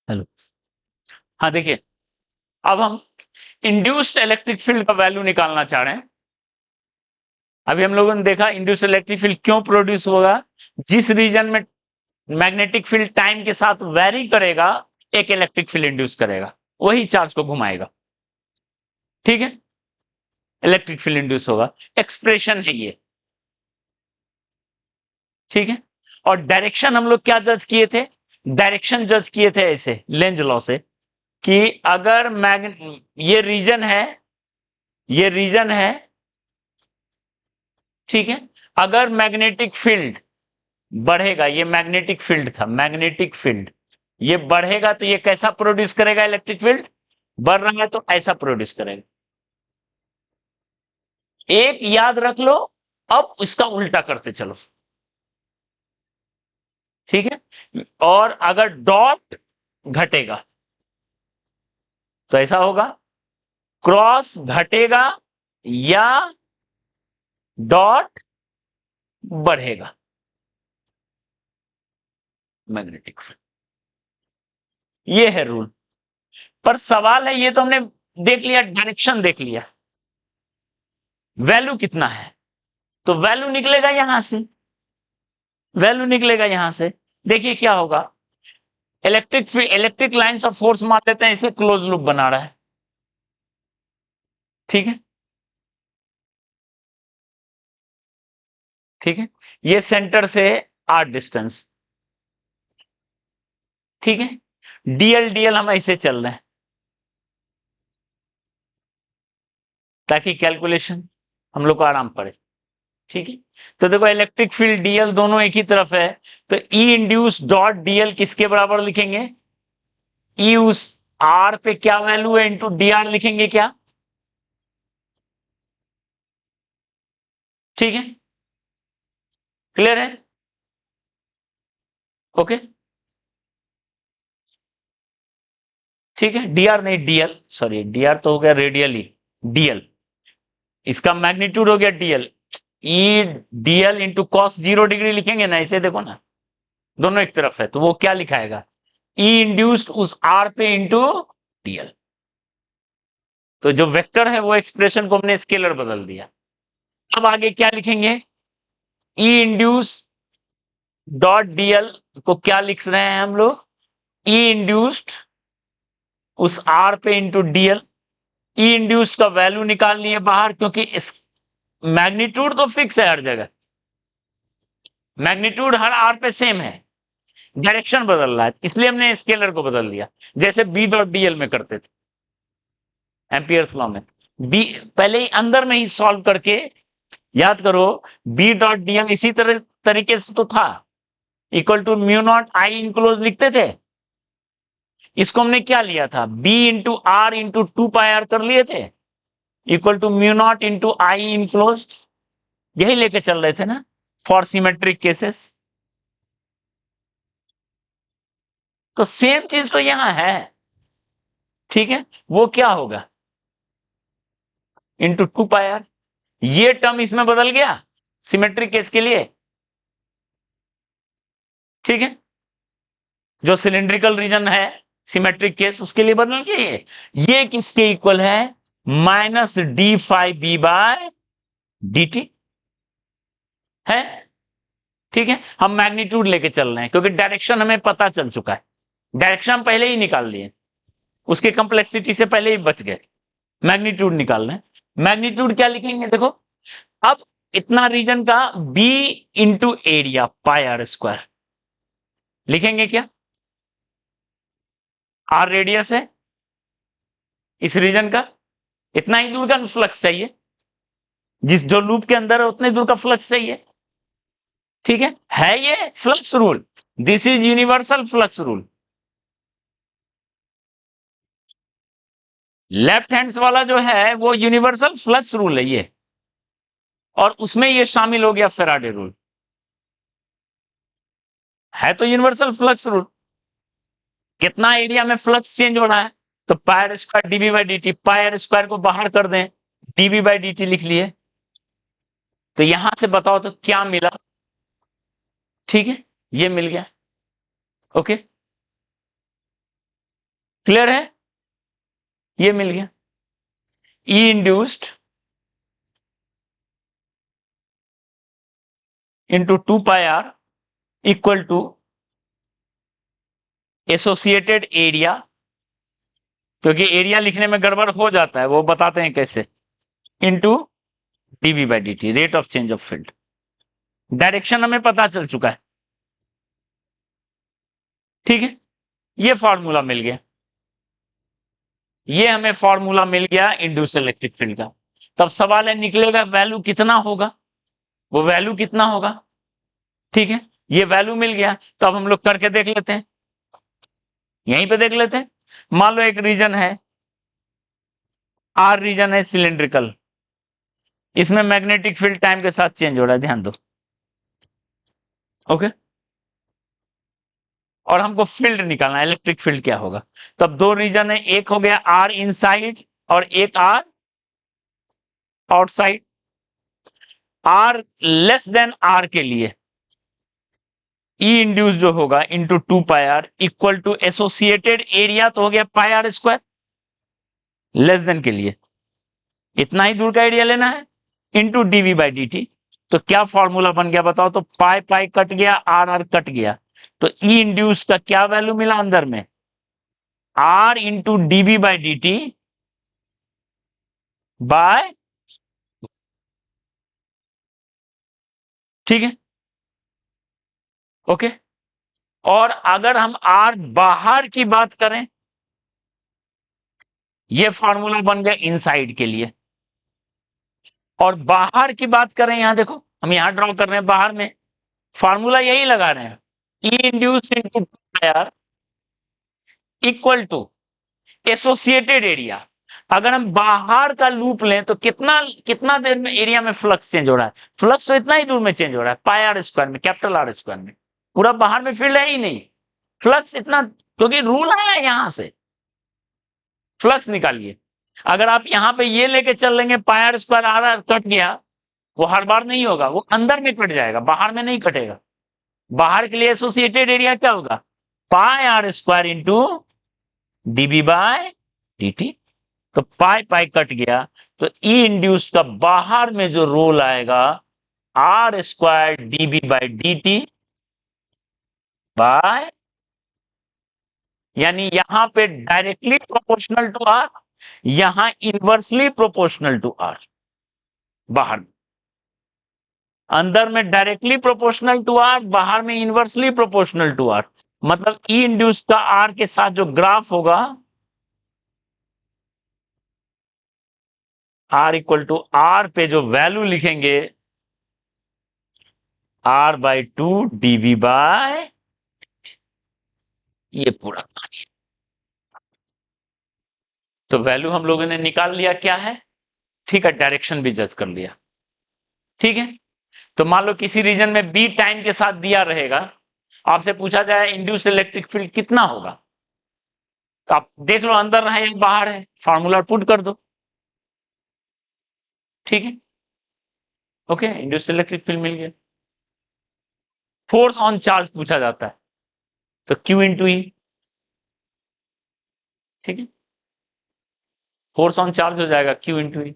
Hello. हाँ देखिए, अब हम इंड्यूस्ड इलेक्ट्रिक फील्ड का वैल्यू निकालना चाह रहे हैं। अभी हम लोगों ने देखा इंड्यूस्ड इलेक्ट्रिक फील्ड क्यों प्रोड्यूस होगा, जिस रीजन में मैग्नेटिक फील्ड टाइम के साथ वेरी करेगा एक इलेक्ट्रिक फील्ड इंड्यूस करेगा, वही चार्ज को घुमाएगा। ठीक है, इलेक्ट्रिक फील्ड इंड्यूस होगा, एक्सप्रेशन है ये। ठीक है, और डायरेक्शन हम लोग क्या जज किए थे, डायरेक्शन जज किए थे ऐसे लेंज लॉ से कि अगर ये रीजन है, ये रीजन है, ठीक है, अगर मैग्नेटिक फील्ड बढ़ेगा, ये मैग्नेटिक फील्ड था, मैग्नेटिक फील्ड ये बढ़ेगा तो ये कैसा प्रोड्यूस करेगा, इलेक्ट्रिक फील्ड बढ़ रहा है तो ऐसा प्रोड्यूस करेगा। एक याद रख लो, अब इसका उल्टा करते चलो। ठीक है, और अगर डॉट घटेगा तो ऐसा होगा, क्रॉस घटेगा या डॉट बढ़ेगा, मैग्नेटिक फील्ड। ये है रूल। पर सवाल है, ये तो हमने देख लिया, डायरेक्शन देख लिया, वैल्यू कितना है, तो वैल्यू निकलेगा यहां से, वैल्यू निकलेगा यहां से। देखिए क्या होगा, इलेक्ट्रिक लाइंस ऑफ फोर्स मान लेते हैं, इसे क्लोज लूप बना रहा है। ठीक है, ठीक है, ये सेंटर से आर डिस्टेंस। ठीक है, डीएल डीएल हम ऐसे चल रहे हैं ताकि कैलकुलेशन हम लोग को आराम पड़े। ठीक है, तो देखो इलेक्ट्रिक फील्ड डीएल दोनों एक ही तरफ है, तो ई इंड्यूस डॉट डीएल किसके बराबर लिखेंगे, ई उस आर पे क्या वैल्यू है इंटू डी आर लिखेंगे क्या। ठीक है, क्लियर है, ओके। ठीक है, डी आर नहीं डीएल, सॉरी डी आर तो हो गया रेडियली, डीएल इसका मैग्नीट्यूड हो गया डीएल, ई डीएल इंटू कॉस 0 डिग्री लिखेंगे ना, इसे देखो ना, दोनों एक तरफ है तो वो क्या लिखाएगा, ई इंड्यूस्ड उस आर पे इंटू डीएल। तो जो वेक्टर है वो एक्सप्रेशन को हमने स्केलर बदल दिया। अब आगे क्या लिखेंगे, ई इंड्यूस डॉट डीएल को क्या लिख रहे हैं हम लोग, ई इंड्यूस्ड उस आर पे इंटू डीएल। ई इंड्यूस का वैल्यू निकाल लिए बाहर, क्योंकि इस मैग्नीट्यूड तो फिक्स है हर जगह, मैग्नीट्यूड हर आर पे सेम है, डायरेक्शन बदल रहा है, इसलिए हमने स्केलर को बदल दिया, जैसे बी डॉट डीएल में करते थे एम्पियर्स लॉ में। बी पहले ही अंदर में ही सॉल्व करके, याद करो, बी डॉट डीएल इसी तरह तरीके से तो था, equal to mu naught I enclose लिखते थे। इसको हमने क्या लिया था, B into r into 2 pi r कर लिए थे, equal to mu naught into I enclose, यही लेके चल रहे थे ना फॉर सिमेट्रिक केसेस। तो सेम चीज तो यहां है। ठीक है, वो क्या होगा, इंटू 2 पाई आर, ये टर्म इसमें बदल गया सिमेट्रिक केस के लिए। ठीक है, जो सिलिंड्रिकल रीजन है सिमेट्रिक केस उसके लिए बदल गया ये किसके इक्वल है, minus d phi B by d t है। ठीक है, हम मैग्नीट्यूड लेके चल रहे हैं क्योंकि डायरेक्शन हमें पता चल चुका है, डायरेक्शन हम पहले ही निकाल लिए, उसके कंप्लेक्सिटी से पहले ही बच गए, मैग्नीट्यूड निकाल रहे हैं। मैग्नीट्यूड क्या लिखेंगे देखो, अब इतना रीजन का B into area pi r square लिखेंगे क्या, आर रेडियस है इस रीजन का, इतना ही दूर का फ्लक्स चाहिए, जिस जो लूप के अंदर है उतने दूर का फ्लक्स चाहिए। ठीक है ये flux rule, this is universal flux rule. Left hands वाला जो है वो यूनिवर्सल फ्लक्स रूल है ये, और उसमें ये शामिल हो गया फेराडे रूल, है तो यूनिवर्सल फ्लक्स रूल। कितना एरिया में फ्लक्स चेंज हो रहा है, तो pier square dB by D T, pier square को बाहर कर दें, डीबी बाई डी टी लिख लिए, तो यहां से बताओ तो क्या मिला। ठीक है, ये मिल गया, ओके। क्लियर है? ये मिल गया E induced into 2πr equal to associated area, क्योंकि एरिया लिखने में गड़बड़ हो जाता है, वो बताते हैं कैसे, into dv by dt, rate of change of field. Direction हमें पता चल चुका है, ठीक है। ये फॉर्मूला मिल गया, ये हमें फॉर्मूला मिल गया इंड्यूस इलेक्ट्रिक फील्ड का। तब सवाल है निकलेगा वैल्यू कितना होगा, वो वैल्यू कितना होगा, ठीक है। ये वैल्यू मिल गया, तो अब हम लोग करके देख लेते हैं, यहीं पे देख लेते हैं। मान लो एक रीजन है, आर रीजन है सिलिंड्रिकल, इसमें मैग्नेटिक फील्ड टाइम के साथ चेंज हो रहा है, ध्यान दो, ओके। और हमको फील्ड निकालना है, इलेक्ट्रिक फील्ड क्या होगा। तब दो रीजन है, एक हो गया आर इनसाइड और एक r outside. R less than r के लिए ई इंड्यूस जो होगा into 2πr equal to associated area, तो हो गया πr²। लेस देन के लिए इतना ही दूर का एरिया लेना है, इंटू dv बाई dt। तो क्या फॉर्मूला बन गया बताओ, तो पाई पाई कट गया, आर आर कट गया, तो ई इंड्यूस का क्या वैल्यू मिला अंदर में, r into dv by dt by, ठीक है, ओके। और अगर हम आर बाहर की बात करें, यह फॉर्मूला बन गया इनसाइड के लिए। और बाहर की बात करें, यहां देखो हम यहां ड्रॉ कर रहे हैं, बाहर में फॉर्मूला यही लगा रहे हैं, E induce into R equal to associated area. अगर हम बाहर का लूप लें तो कितना कितना देर में एरिया में फ्लक्स चेंज हो रहा है, फ्लक्स तो इतना ही दूर में चेंज हो रहा है, πr² में, कैपिटल R² में। पूरा बाहर में फील्ड है ही नहीं, फ्लक्स इतना, क्योंकि रूल है यहां से फ्लक्स निकालिए। अगर आप यहां पे ये लेके चल लेंगे πr² आर कट गया, वो हर बार नहीं होगा, वो अंदर में कट जाएगा, बाहर में नहीं कटेगा। बाहर के लिए एसोसिएटेड एरिया क्या होगा, πr² into dv bye dt। तो पाई पाई कट गया, तो ई इंड्यूस का बाहर में जो रोल आएगा R² dv by dt bye, यानी यहां पे डायरेक्टली प्रोपोर्शनल टू आर, यहां इनवर्सली प्रोपोर्शनल टू आर। बाहर में, अंदर में डायरेक्टली प्रोपोर्शनल टू आर, बाहर में इनवर्सली प्रोपोर्शनल टू आर। मतलब ई इंड्यूस का आर के साथ जो ग्राफ होगा, आर इक्वल टू आर पे जो वैल्यू लिखेंगे, R/2 dv बाय, ये पूरा कहानी। तो वैल्यू हम लोगों ने निकाल लिया क्या है, ठीक है, डायरेक्शन भी जज कर लिया, ठीक है। तो मान लो किसी रीजन में बी टाइम के साथ दिया रहेगा, आपसे पूछा जाए इंड्यूस इलेक्ट्रिक फील्ड कितना होगा, तो आप देख लो अंदर है या बाहर है, फॉर्मूला पुट कर दो, ठीक है, ओके। इंड्यूस इलेक्ट्रिक फील्ड मिल गया। फोर्स ऑन चार्ज पूछा जाता है, तो Q इंटू ई, ठीक है, फोर्स ऑन चार्ज हो जाएगा Q इंटू ई।